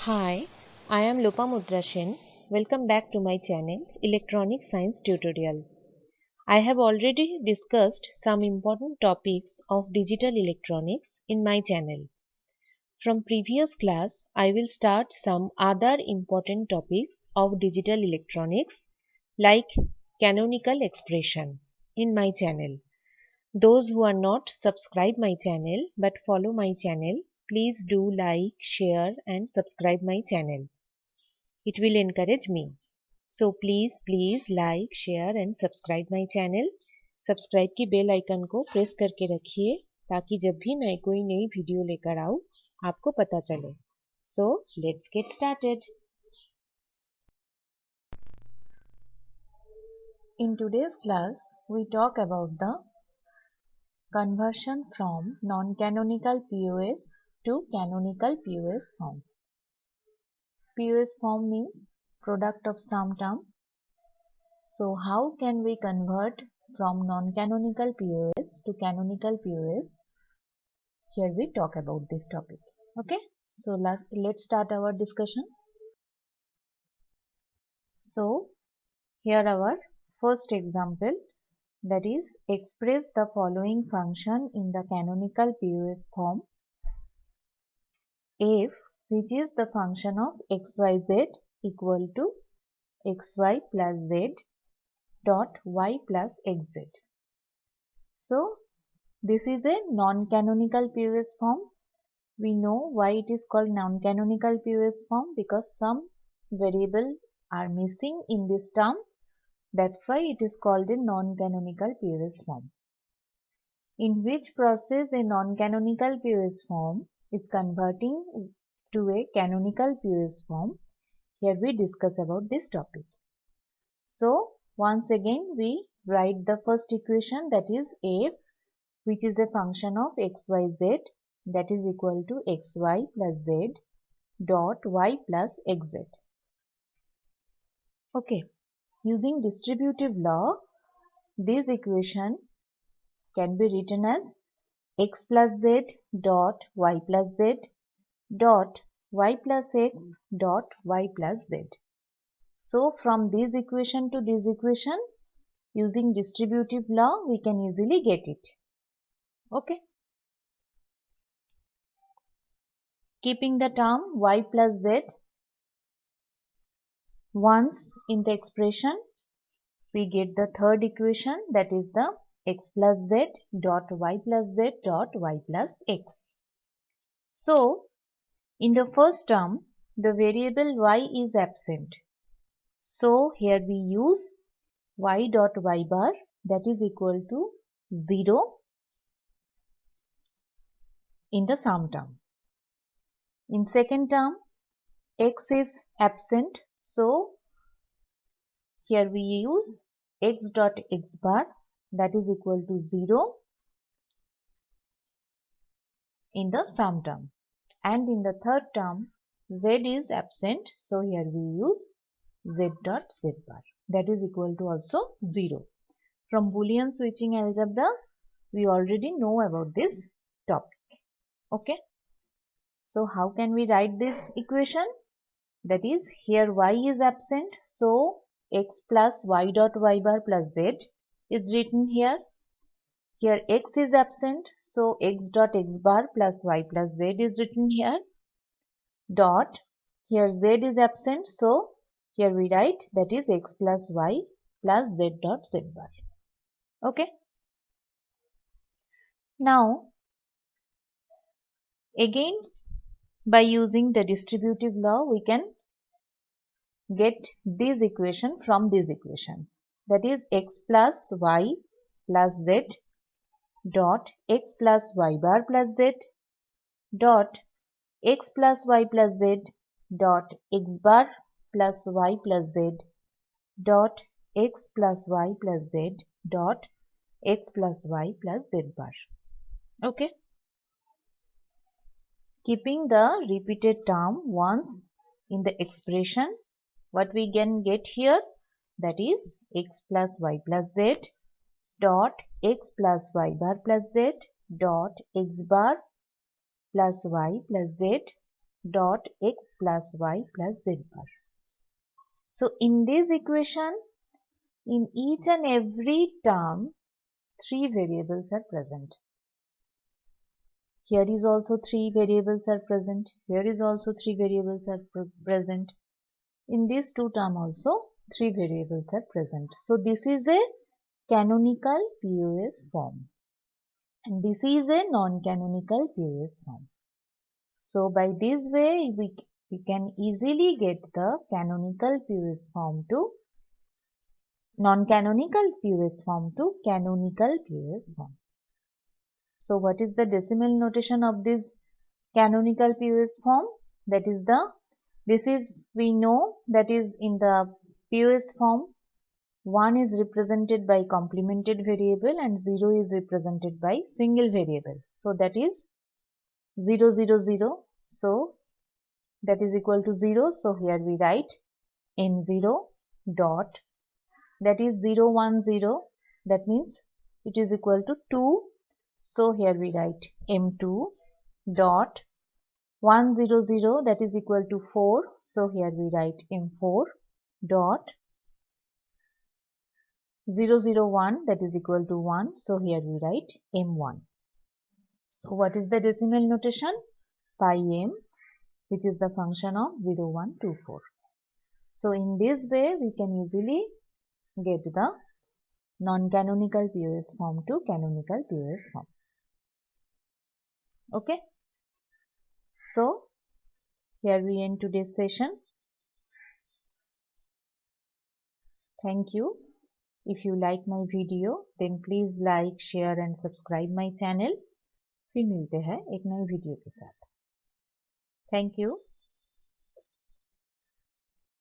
Hi, I am Lopamudra Sen. Welcome back to my channel Electronic Science Tutorial. I have already discussed some important topics of digital electronics in my channel. From previous class, I will start some other important topics of digital electronics like canonical expression in my channel. Those who are not subscribe my channel but follow my channel, please do like, share and subscribe my channel. It will encourage me. So please like, share and subscribe my channel. Subscribe की bell icon को press करके रखिए ताकि जब भी मैं कोई नई वीडियो लेकर आऊँ आपको पता चले. So let's get started. In today's class, we talk about the conversion from non-canonical POS to canonical POS form. POS form means product of sum term. So how can we convert from non-canonical POS to canonical POS? Here we talk about this topic. Okay, so let's start our discussion. So here our first example, that is express the following function in the canonical POS form. F, which is the function of xyz equal to xy plus z dot y plus xz. So this is a non-canonical POS form. We know why it is called non-canonical POS form, because some variable are missing in this term. That's why it is called a non-canonical POS form. In which process a non-canonical POS form is converting to a canonical POS form. Here we discuss about this topic. So once again we write the first equation, that is f, which is a function of xyz, that is equal to xy plus z dot y plus xz. Okay, using distributive law, this equation can be written as x plus z dot y plus z dot y plus x dot y plus z. So from this equation to this equation, using distributive law, we can easily get it. Okay. Keeping the term y plus z once in the expression, we get the third equation, that is the x plus z dot y plus z dot y plus x. So in the first term, the variable y is absent. So here we use y dot y bar, that is equal to 0 in the sum term. In second term, x is absent. So here we use x dot x bar, that is equal to 0 in the sum term. And in the third term, z is absent. So here we use z dot z bar, that is equal to also 0. From Boolean switching algebra, we already know about this topic. Okay. So how can we write this equation? That is, here y is absent. So x plus y dot y bar plus z is written here. Here x is absent. So x dot x bar plus y plus z is written here. Dot, here z is absent. So here we write, that is x plus y plus z dot z bar. Okay. Now again, by using the distributive law, we can get this equation from this equation, that is x plus y plus z dot x plus y bar plus z dot x plus y plus z dot x bar plus y plus z dot x plus y plus z dot x plus y plus z bar. Okay. Keeping the repeated term once in the expression, what we can get here, that is x plus y plus z dot x plus y bar plus z dot x bar plus y plus z dot x plus y plus z bar. So in this equation, in each and every term, 3 variables are present. Here is also 3 variables are present. Here is also 3 variables are present. In these two terms also 3 variables are present. So this is a canonical POS form. And this is a non-canonical POS form. So by this way we can easily get the canonical POS form to non-canonical POS form to canonical POS form. So what is the decimal notation of this canonical POS form? That is we know that is in the POS form 1 is represented by complemented variable and 0 is represented by single variable. So that is 0, 0, 0. So that is equal to 0. So here we write M0 dot, that is 0, 1, 0. That means it is equal to 2. So here we write M2 dot 1, 0, 0. That is equal to 4. So here we write M4 dot 0, 0, 1, that is equal to 1. So here we write M1. So what is the decimal notation? Pi m, which is the function of 0, 1, 2, 4. So in this way we can easily get the non-canonical POS form to canonical POS form. Okay. So here we end today's session. Thank you. If you like my video, then please like, share and subscribe my channel. फिर मिलते हैं एक नई video के साथ. Thank you.